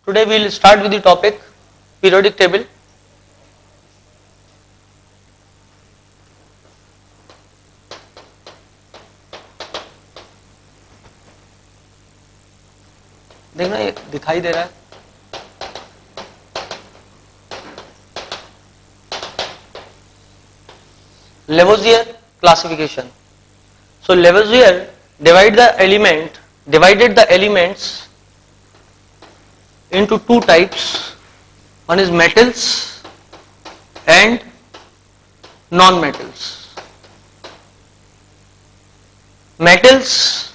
Today we will start with the topic periodic table. देखना ये दिखाई दे रहा है. Lavoisier classification. So Lavoisier divided the elements into two types. One is metals and non-metals. Metals,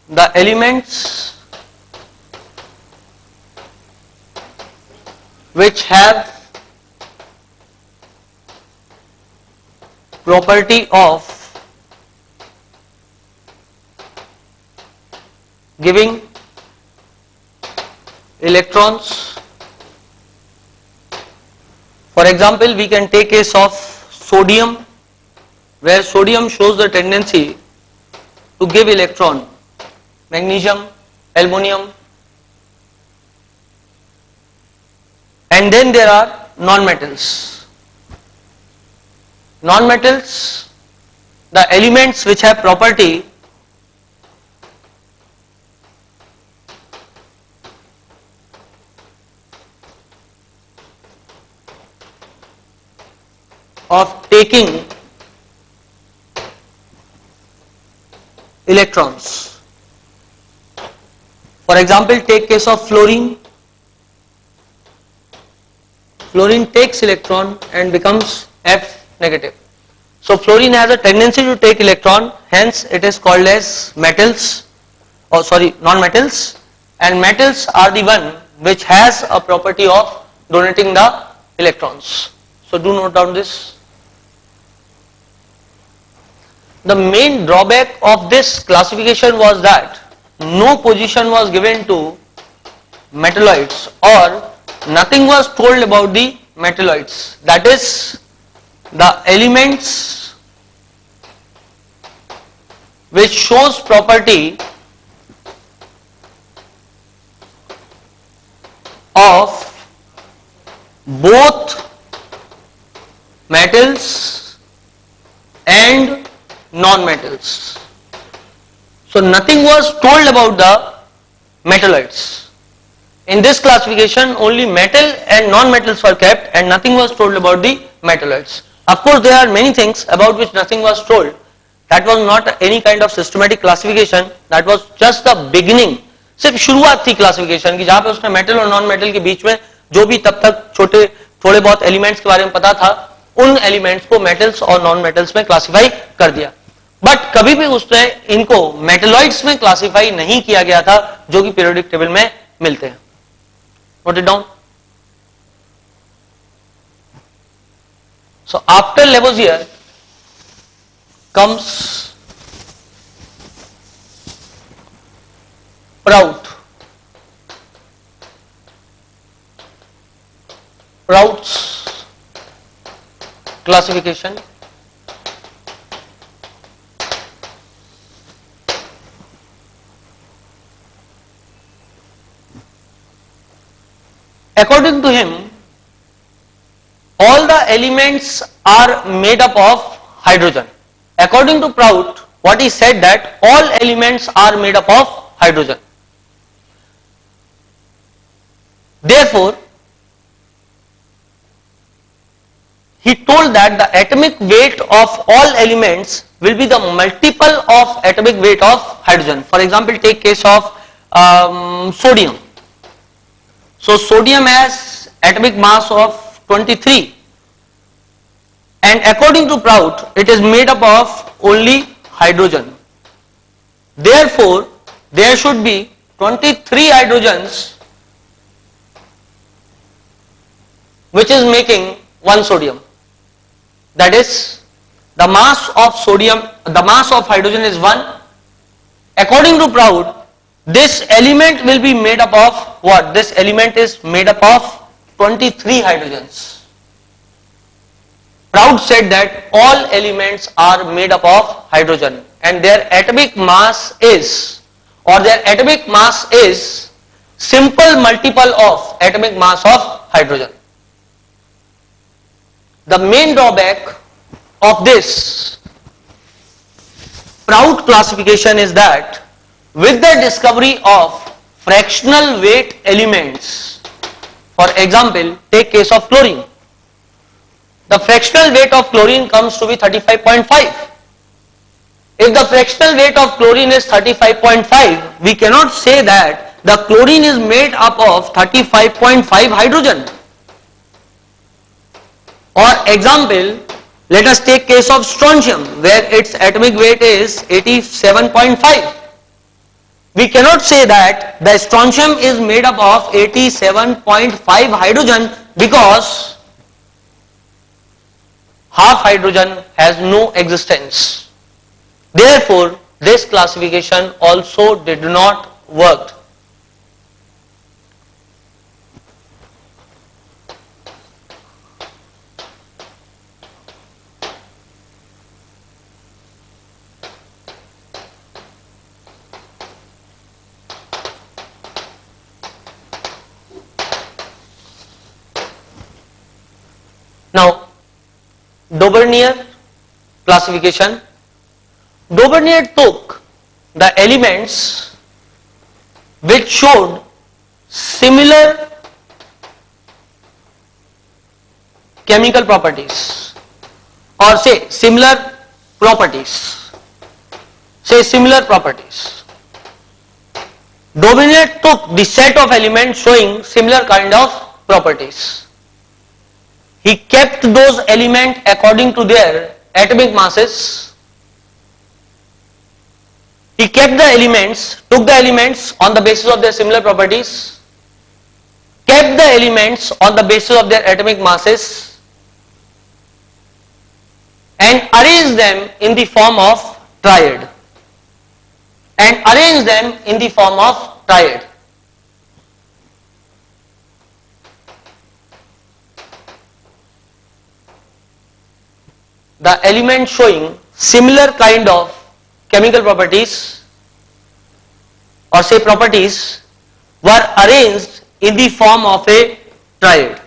the elements which have property of giving electrons. For example, we can take case of sodium, where sodium shows the tendency to give electron. Magnesium, aluminum, and then there are non-metals. Non-metals, the elements which have property of taking electrons. For example, take case of fluorine. Fluorine takes electron and becomes F negative. So fluorine has a tendency to take electron, hence it is called as metals, or sorry, non-metals, and metals are the one which has a property of donating the electrons. So do note down this. The main drawback of this classification was that no position was given to metalloids, or nothing was told about the metalloids, that is the elements which shows property of both metals and non-metals. So nothing was told about the metalloids. In this classification only metal and non-metals were kept and nothing was told about the metalloids. Of course there are many things about which nothing was told. That was not any kind of systematic classification, that was just the beginning. सिर्फ शुरुआत थी classification की, जहां पे उसने metal और non metal के बीच में जो भी तब तक छोटे थोड़े बहुत एलिमेंट्स के बारे में पता था, उन एलिमेंट्स को मेटल्स और नॉन मेटल्स में क्लासिफाई कर दिया. बट कभी भी उसने इनको मेटलॉइड्स में क्लासिफाई नहीं किया गया था जो कि पीरियोडिक टेबल में मिलते हैं. Note it down. So after Lavoisier comes Prout's classification. According to him, all the elements are made up of hydrogen. According to Prout, what he said that all elements are made up of hydrogen. Therefore, he told that the atomic weight of all elements will be the multiple of atomic weight of hydrogen. For example, take case of sodium. So sodium has atomic mass of 23, and according to Prout it is made up of only hydrogen. Therefore there should be 23 hydrogens which is making one sodium. That is, the mass of sodium, the mass of hydrogen is 1. According to Prout, this element will be made up of what? This element is made up of 23 hydrogens. Prout said that all elements are made up of hydrogen and their atomic mass is, or their atomic mass is simple multiple of atomic mass of hydrogen. The main drawback of this Prout classification is that with the discovery of fractional weight elements, for example, take case of chlorine, the fractional weight of chlorine comes to be 35.5. If the fractional weight of chlorine is 35.5, we cannot say that the chlorine is made up of 35.5 hydrogen. Or example, let us take case of strontium where its atomic weight is 87.5. We cannot say that the strontium is made up of 87.5 hydrogen because half hydrogen has no existence. Therefore, this classification also did not work. Now, Daubernier classification. Daubernier took the elements which showed similar chemical properties or say similar properties. Daubernier took the set of elements showing similar kind of properties. He kept those elements according to their atomic masses. He kept the elements, took the elements on the basis of their similar properties, kept the elements on the basis of their atomic masses, and arranged them in the form of triad. The elements showing similar kind of chemical properties or say properties were arranged in the form of a triad.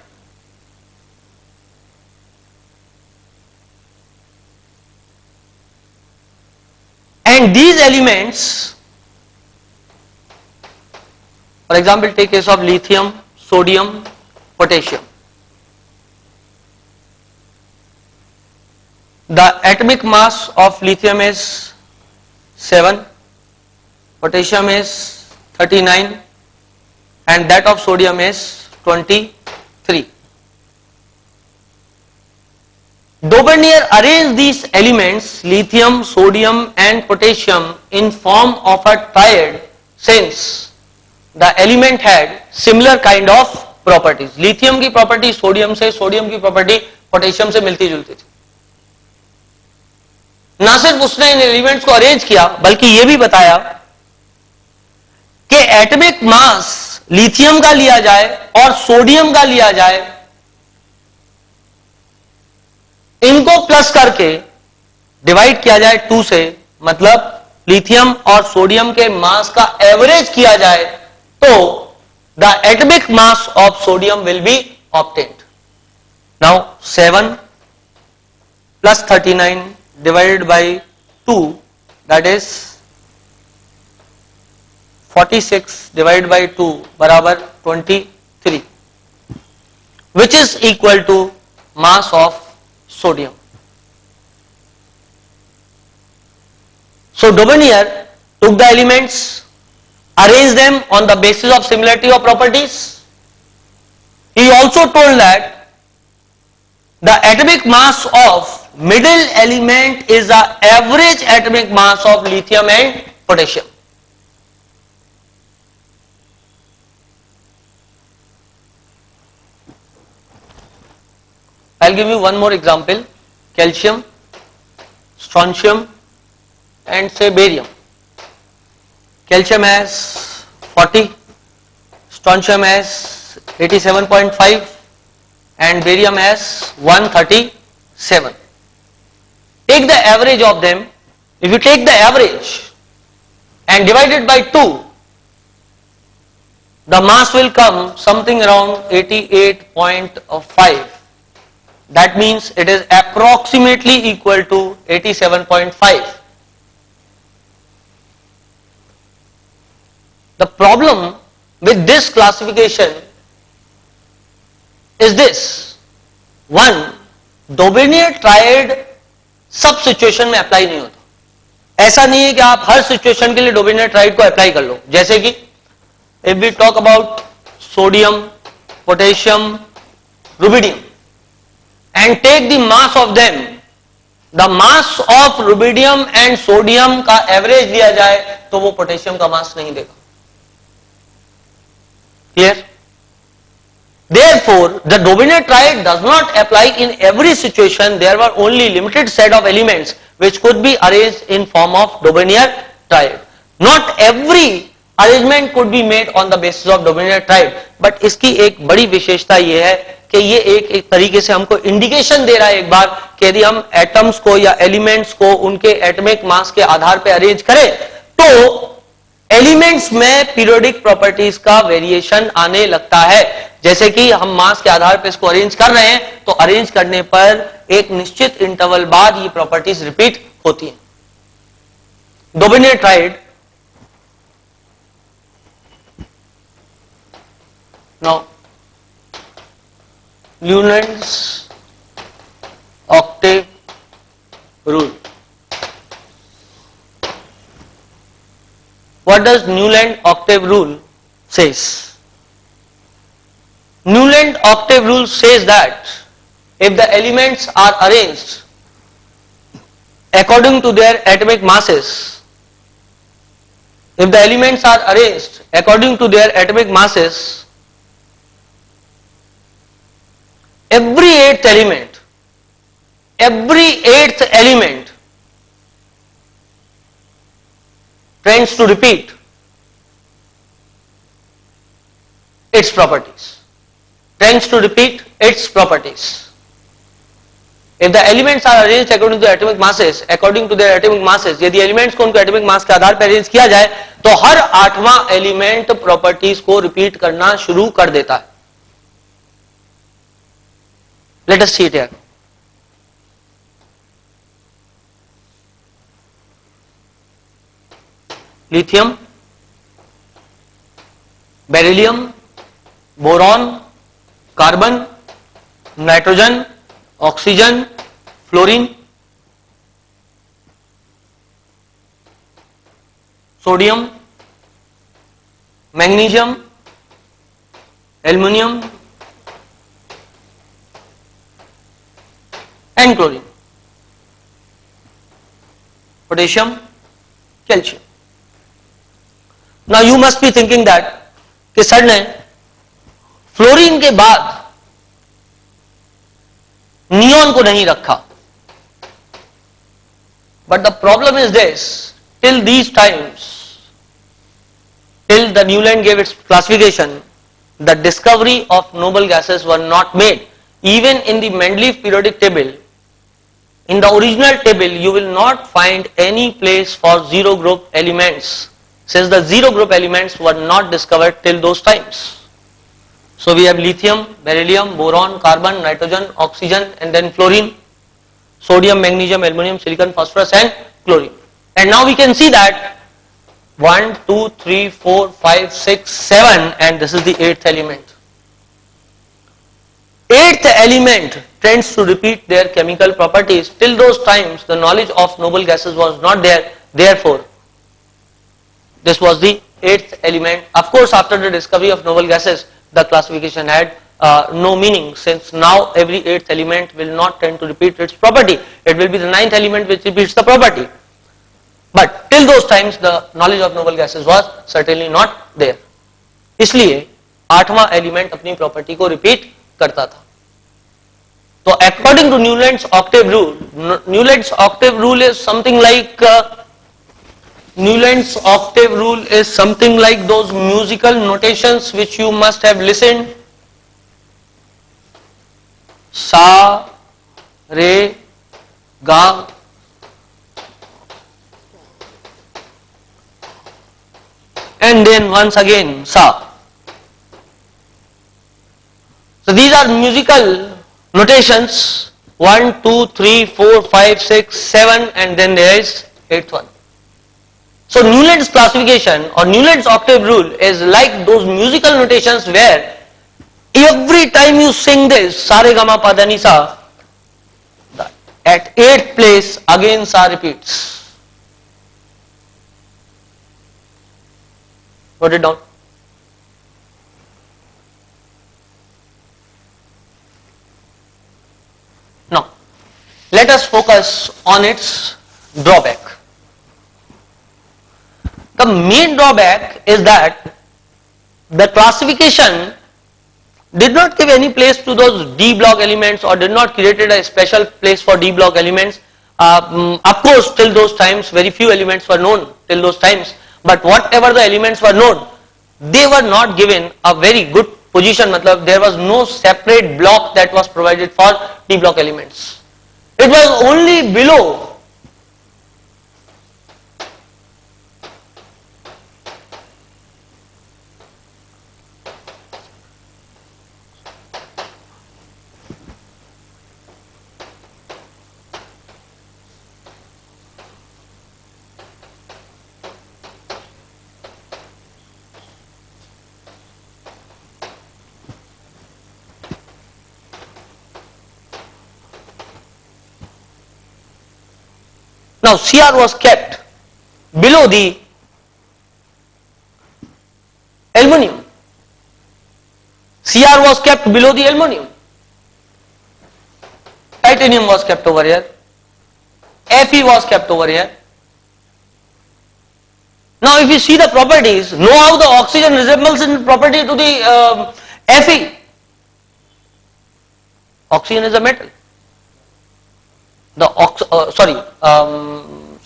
And these elements, for example, take case of lithium, sodium, potassium. The atomic mass of lithium is 7, potassium is 39 and that of sodium is 23. Daubernier arranged these elements lithium, sodium and potassium in form of a triad since the element had similar kind of properties. Lithium की property sodium से, sodium की property potassium से मिलती जुलती थी. ना सिर्फ उसने इन एलिमेंट्स को अरेंज किया बल्कि यह भी बताया कि एटॉमिक मास लिथियम का लिया जाए और सोडियम का लिया जाए, इनको प्लस करके डिवाइड किया जाए 2 से, मतलब लिथियम और सोडियम के मास का एवरेज किया जाए तो the atomic mass of sodium will be obtained. Now 7 plus 39 divided by 2, that is 46 divided by 2 बराबर 23, which is equal to mass of sodium. So Daubernier took the elements, arranged them on the basis of similarity of properties. He also told that the atomic mass of middle element is the average atomic mass of lithium and potassium. I'll give you one more example: calcium, strontium and say barium. Calcium has 40, strontium has 87.5 and barium has 137. Take the average of them. If you take the average and divide it by 2, the mass will come something around 88.5. That means it is approximately equal to 87.5. The problem with this classification is this. One, Dobereiner triad सब situation में apply नहीं होता. ऐसा नहीं है कि आप हर situation के लिए डोबेनियर ट्रायड को अप्लाई कर लो. जैसे कि if we talk about sodium, potassium, rubidium and take the mass of them, the mass of rubidium and sodium का एवरेज लिया जाए तो वो पोटेशियम का मास नहीं देगा. Clear? Therefore, the dominant triad does not apply in every situation. There were only limited set of elements which could be arranged in form of dominant triad. Not every arrangement could be made on the basis of dominant triad. But इसकी एक बड़ी विशेषता ये है कि ये एक तरीके से हमको इंडिकेशन दे रहा है एक बार कि यदि हम एटम्स को या एलिमेंट्स को उनके एटॉमिक मास के आधार पर अरेंज करें तो एलिमेंट्स में पीरियोडिक प्रॉपर्टीज का वेरिएशन आने लगता है. जैसे कि हम मास के आधार पर इसको अरेंज कर रहे हैं तो अरेंज करने पर एक निश्चित इंटरवल बाद ये प्रॉपर्टीज रिपीट होती हैं. Dominate tried now Newlands Octave rule. What does Newland octave rule says? Newland octave rule says that if the elements are arranged according to their atomic masses, if the elements are arranged according to their atomic masses, every eighth element tends to repeat its properties. If the elements are arranged according to atomic masses, यदि elements को उनके atomic mass के आधार पर arrange किया जाए तो हर आठवां element properties को रिपीट करना शुरू कर देता है. Let us see it here. Lithium, beryllium, boron, carbon, nitrogen, oxygen, fluorine, sodium, magnesium, aluminium and chlorine, potassium, calcium. Now you must be thinking that कि सर ने फ्लोरीन के बाद नियॉन को नहीं रखा. But the problem is this, till these times, till the Newland gave its classification, the discovery of noble gases were not made. Even in the Mendeleev periodic table, in the original table you will not find any place for zero group elements, since the zero group elements were not discovered till those times. So we have lithium, beryllium, boron, carbon, nitrogen, oxygen and then fluorine, sodium, magnesium, aluminum, silicon, phosphorus and chlorine. And now we can see that 1, 2, 3, 4, 5, 6, 7 and this is the 8th element. 8th element tends to repeat their chemical properties. Till those times the knowledge of noble gases was not there, therefore this was the 8th element. Of course, after the discovery of noble gases, the classification had no meaning, since now every 8th element will not tend to repeat its property. It will be the 9th element which repeats the property. But till those times, the knowledge of noble gases was certainly not there. इसलिए 8वां element अपनी property को repeat करता था. So according to Newland's octave rule, Newland's octave rule is something like those musical notations which you must have listened. Sa, Re, Ga, and then once again Sa. So these are musical notations 1, 2, 3, 4, 5, 6, 7 and then there is 8th one. So Newland's classification or Newland's octave rule is like those musical notations where every time you sing this sa re ga ma pa da ni sa, at 8th place again sa repeats. Wrote it down. Now let us focus on its drawback. The main drawback is that the classification did not give any place to those D block elements or did not created a special place for D block elements. Of course, till those times very few elements were known till those times, but whatever the elements were known, they were not given a very good position. Matlab, there was no separate block that was provided for D block elements. It was only below. Now Cr was kept below the aluminum. Cr was kept below the aluminum. Titanium was kept over here. Fe was kept over here. Now if you see the properties, know how the oxygen resembles in property to the Fe. Oxygen is a metal.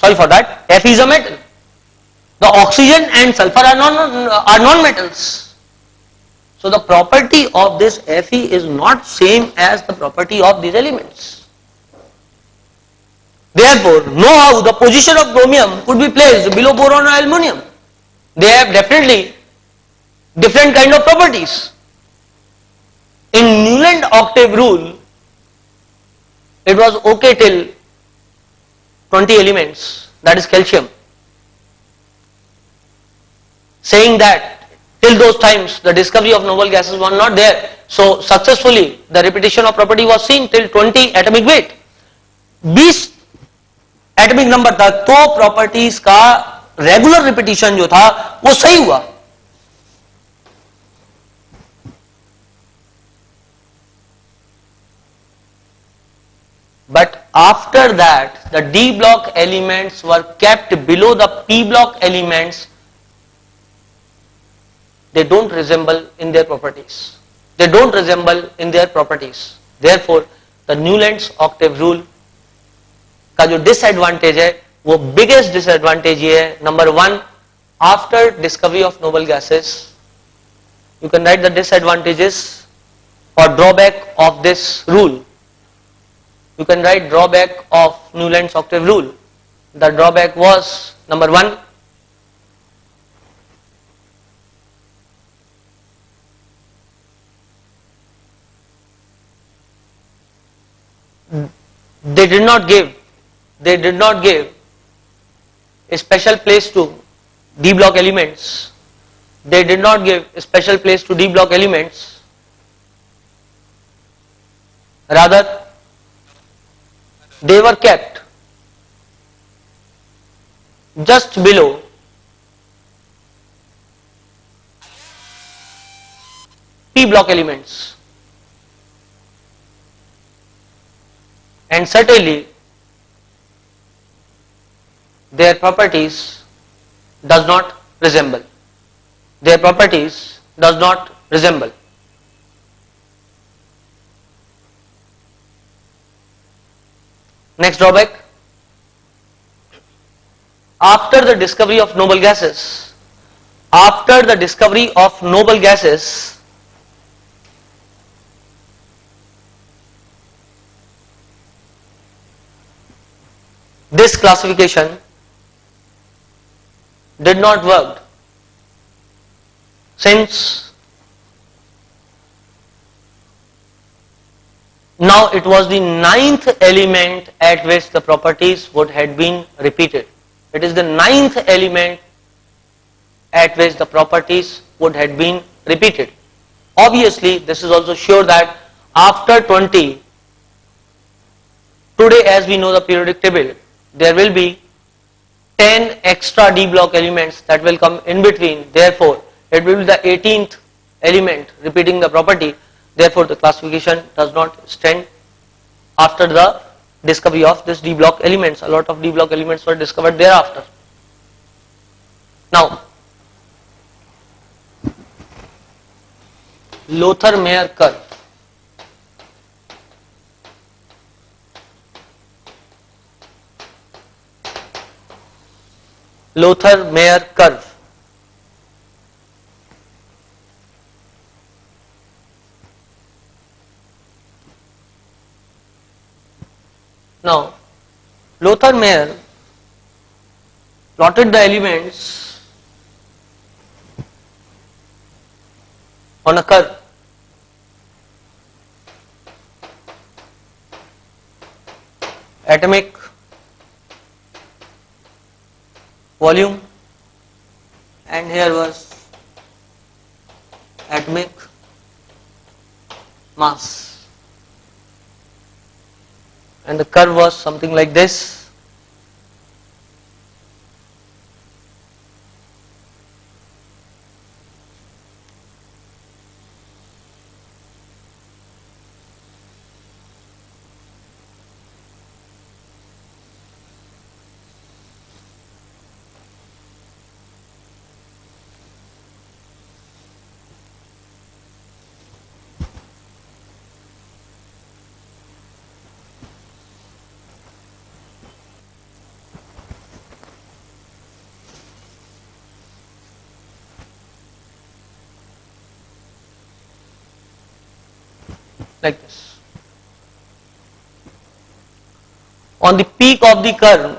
Sorry for that. Fe is a metal. The oxygen and sulfur are non-metals. So the property of this Fe is not same as the property of these elements. Therefore, know how the position of chromium could be placed below boron or aluminum. They have definitely different kind of properties. In Newland octave rule, it was okay till 20 elements, that is calcium. Saying that till those times the discovery of noble gases were not there, so successfully the repetition of property was seen till 20 atomic weight. 20 atomic number था तो properties का regular repetition जो था वो सही हुआ. But after that, the D block elements were kept below the P block elements. They don't resemble in their properties. They don't resemble in their properties. Therefore, the Newland's octave rule का जो disadvantage है, वो biggest disadvantage ये है. Number one, after discovery of noble gases, you can write the disadvantages or drawback of this rule. You can write drawback of Newland's octave rule. The drawback was, number one, they did not give a special place to D block elements. They did not give a special place to D block elements. Rather, they were kept just below P block elements, and certainly their properties does not resemble. Their properties does not resemble. Next drawback, after the discovery of noble gases, this classification did not work, since Now it was the ninth element at which the properties would have been repeated. It is the ninth element at which the properties would have been repeated. Obviously, this is also sure that after 20, today as we know the periodic table, there will be 10 extra D block elements that will come in between. Therefore, it will be the 18th element repeating the property. Therefore, the classification does not stand after the discovery of this D block elements. A lot of D block elements were discovered thereafter. Now, Lothar-Meyer curve. Lothar-Meyer curve. Now, Lothar-Meyer plotted the elements on a curve. Atomic volume, and here was atomic mass, and the curve was something like this. Like this. On the peak of the curve,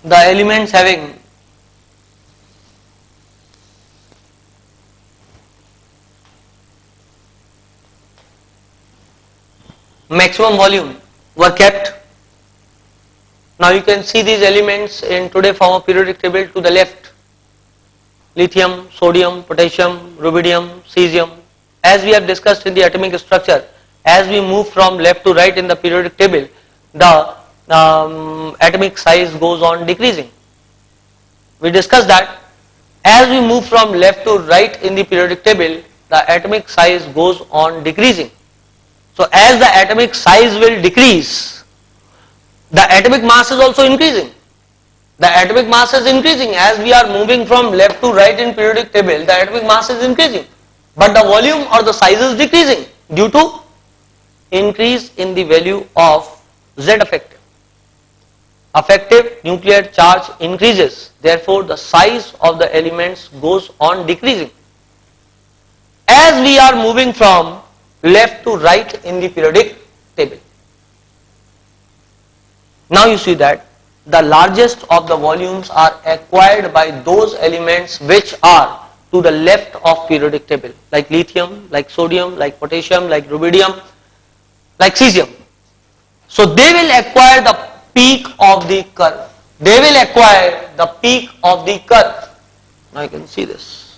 the elements having maximum volume were kept. Now you can see these elements in today form of periodic table to the left: lithium, sodium, potassium, rubidium, cesium. As we have discussed in the atomic structure, as we move from left to right in the periodic table, the atomic size goes on decreasing. We discussed that as we move from left to right in the periodic table, the atomic size goes on decreasing. So as the atomic size will decrease, the atomic mass is also increasing. The atomic mass is increasing as we are moving from left to right in periodic table. The atomic mass is increasing, but the volume or the size is decreasing due to increase in the value of Z effective. Effective nuclear charge increases, therefore the size of the elements goes on decreasing as we are moving from left to right in the periodic table. Now you see that the largest of the volumes are acquired by those elements which are to the left of periodic table, like lithium, like sodium, like potassium, like rubidium, like cesium. So they will acquire the peak of the curve. They will acquire the peak of the curve. Now you can see this.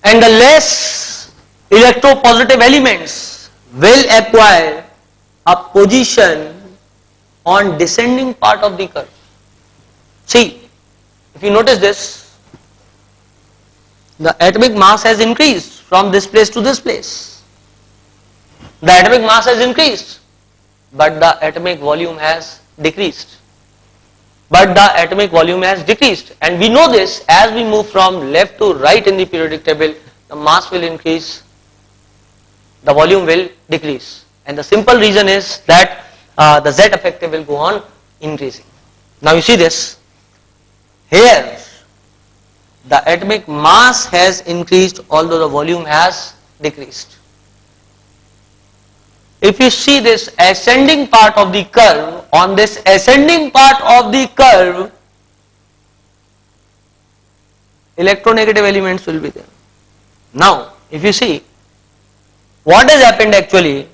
And the less electropositive elements will acquire a position on descending part of the curve. See, if you notice this, the atomic mass has increased from this place to this place. The atomic mass has increased, but the atomic volume has decreased. And we know this as we move from left to right in the periodic table, the mass will increase, the volume will decrease. And the simple reason is that the Z effective will go on increasing. Now you see this, here the atomic mass has increased although the volume has decreased. if you see this ascending part of the curve, on this ascending part of the curve, electronegative elements will be there. Now, if you see, what has happened actually,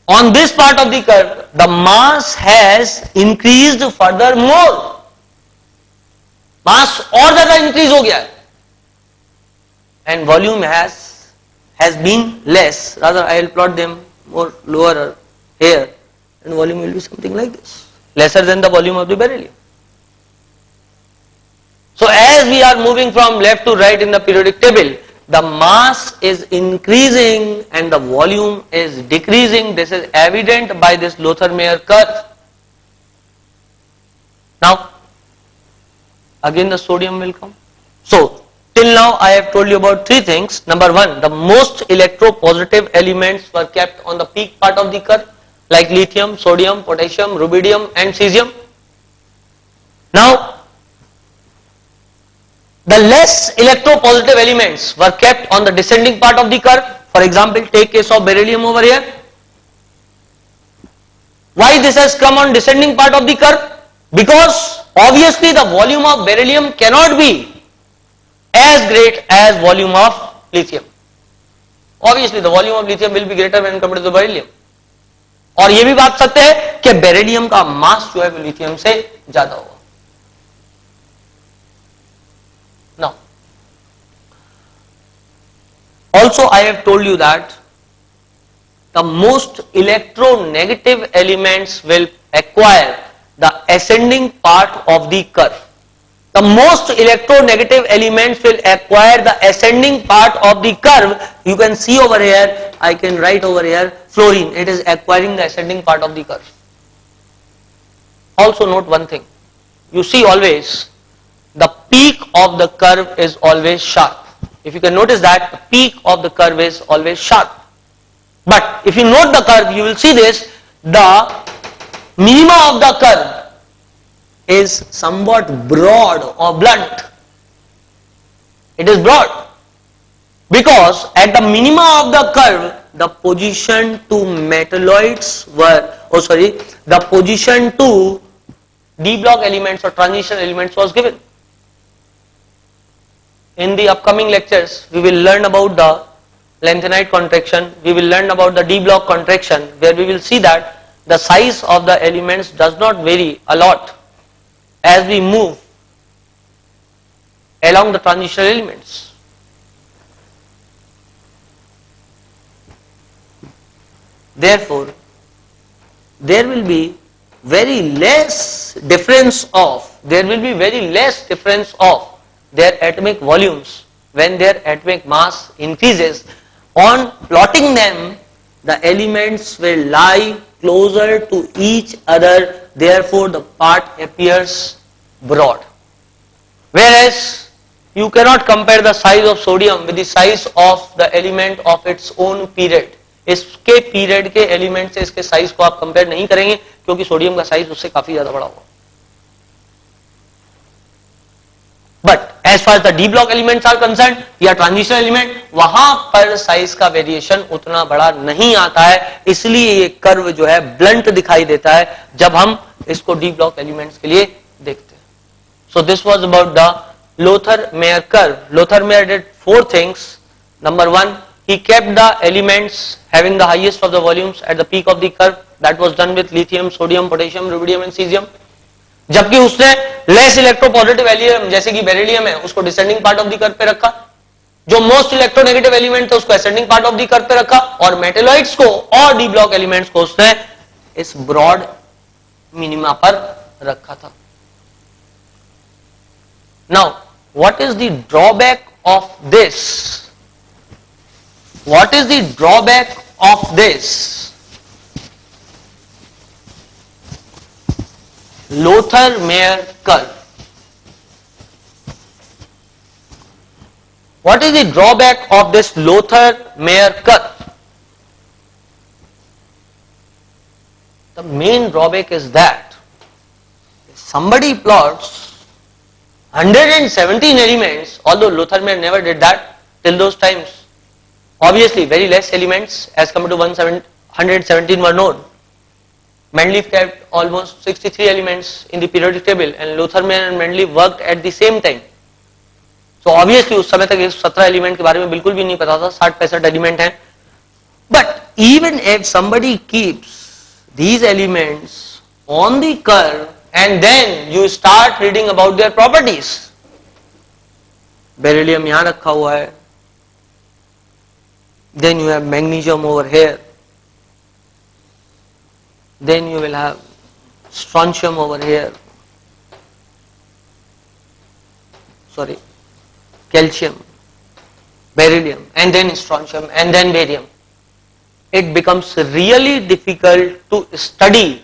on this part of the curve, the mass has increased furthermore. Mass और ज़्यादा increase हो गया है, and volume has been less. Rather, I will plot them more lower here, and volume will be something like this, lesser than the volume of the beryllium. So as we are moving from left to right in the periodic table, the mass is increasing and the volume is decreasing. This is evident by this Lothar-Meyer curve. Now, again the sodium will come. So, till now I have told you about three things. Number one, the most electropositive elements were kept on the peak part of the curve, like lithium, sodium, potassium, rubidium and cesium. Now, the less electropositive elements were kept on the descending part of the curve. For example, take case of beryllium over here. Why this has come on descending part of the curve? Because obviously the volume of beryllium cannot be as great as volume of lithium. Obviously the volume of lithium will be greater when compared to the beryllium. और ये भी बात सकते हैं कि beryllium का मास जो है वो लिथियम से ज्यादा होगा. Now, also I have told you that the most electronegative elements will acquire the ascending part of the curve. The most electronegative elements will acquire the ascending part of the curve. You can see over here, I can write over here, fluorine, it is acquiring the ascending part of the curve. Also note one thing, you see always, the peak of the curve is always sharp. If you can notice that, the peak of the curve is always sharp. But if you note the curve, you will see this, the minima of the curve is somewhat broad or blunt. It is broad because at the minima of the curve, the position to metalloids were, the position to D block elements or transition elements was given. In the upcoming lectures, we will learn about the lanthanide contraction, we will learn about the D block contraction, where we will see that the size of the elements does not vary a lot as we move along the transitional elements. Therefore, there will be very less difference of their atomic volumes when their atomic mass increases. On plotting them, the elements will lie closer to each other, therefore the part appears broad. Whereas you cannot compare the size of sodium with the size of the element of its own period. इसके period के element से इसके size को आप compare नहीं करेंगे क्योंकि sodium का साइज उससे काफी ज्यादा बड़ा होगा. But as far as the D block elements are concerned, या ट्रांजिशनल एलिमेंट, वहां पर साइज का वेरिएशन उतना बड़ा नहीं आता है, इसलिए ये कर्व जो है ब्लंट दिखाई देता है जब हम इसको D block elements के लिए देखते हैं. So this was about the Lothar-Meyer curve. Lothar-Meyer did four things. Number one, he kept the elements having the highest of the volumes at the peak of the curve. That was done with lithium, sodium, potassium, rubidium and cesium. जबकि उसने less electropositive element जैसे कि beryllium है उसको descending part of the curve पे रखा, जो most electronegative element था उसको ascending part of the curve पे रखा, और मेटेलॉइड्स को और डी ब्लॉक एलिमेंट्स को उसने इस ब्रॉड मिनिमा पर रखा था. Now what is the drawback of this? What is the drawback of this? Lothar-Meyer curve. What is the drawback of this Lothar-Meyer curve? The main drawback is that if somebody plots 117 elements, although Lothar-Meyer never did that till those times, Obviously, very less elements as compared to 117 were known. Mendeleev kept almost 63 elements in the periodic table and Lothar Meyer and Mendeleev worked at the same time. So obviously उस समय तक 117 element के बारे में बिल्कुल भी नहीं पता था, 60-65 एलिमेंट हैं. But even if somebody keeps these elements on the curve and then you start reading about their properties, beryllium यहाँ रखा हुआ है, then you have magnesium over here, then you will have strontium over here, sorry, calcium, beryllium, and then strontium, and then barium. It becomes really difficult to study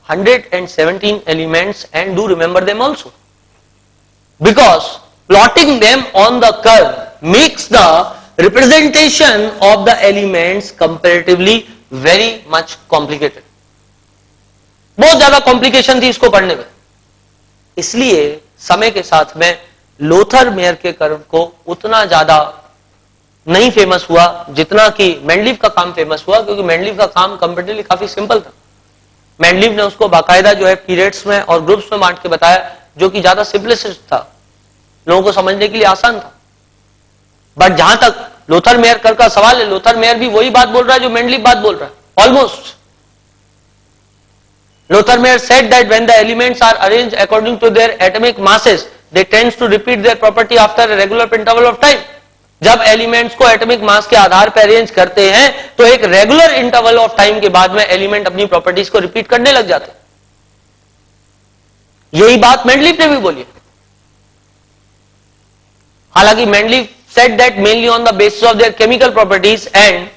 117 elements and do remember them also. Because plotting them on the curve makes the representation of the elements comparatively very much complicated. बहुत ज्यादा complication थी इसको पढ़ने में, इसलिए समय के साथ में लोथर मेयर के कर्व को उतना ज्यादा नहीं फेमस हुआ जितना कि मेंडलीव का काम फेमस हुआ, क्योंकि मेंडलीव का काम कंपेरेटिवली काफी सिंपल था. मेंडलीव ने उसको बाकायदा जो है पीरियड्स में और ग्रुप्स में बांट के बताया, जो कि ज्यादा सिंपलिस्ट था, लोगों को समझने के लिए आसान था. बट जहां तक लोथर मेयर कर्व का सवाल है, लोथर मेयर भी वही बात बोल रहा है जो मेंडलीव बात बोल रहा है almost. Lothar Meyer said that when the elements are arranged according to their atomic masses, they tend to repeat their property after a regular interval of time. जब एलिमेंट्स को एटॉमिक मास के आधार पर arrange करते हैं तो एक regular interval of time के बाद में एलिमेंट अपनी प्रॉपर्टीज को रिपीट करने लग जाते हैं. यही बात मेंडलीव ने भी बोली है. हालांकि Mendeleev said that mainly on the basis of their chemical properties and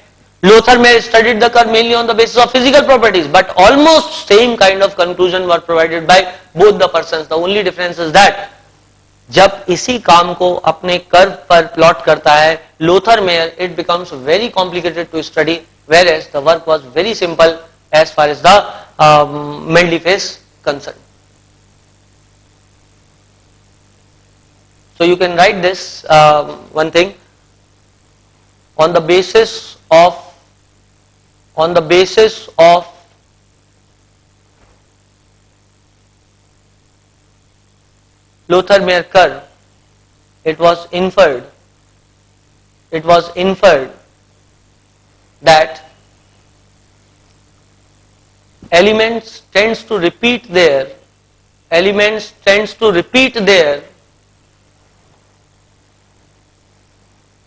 Lothar Meyer studied the curve mainly on the basis of physical properties, but almost same kind of conclusion were provided by both the persons. The only difference is that जब इसी काम को अपने curve पर plot करता है Lothar Meyer, it becomes very complicated to study, whereas the work was very simple as far as the Mendeleev is concerned. So you can write this one thing on the basis of Lothar Meyer curve, it was inferred that elements tends to repeat their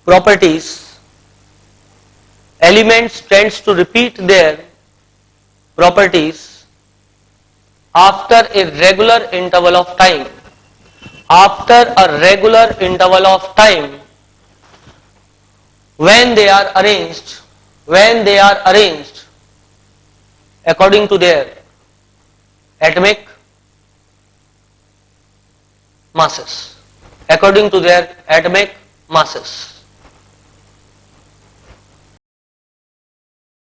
properties. Elements tends to repeat their properties after a regular interval of time. After a regular interval of time, when they are arranged according to their atomic masses.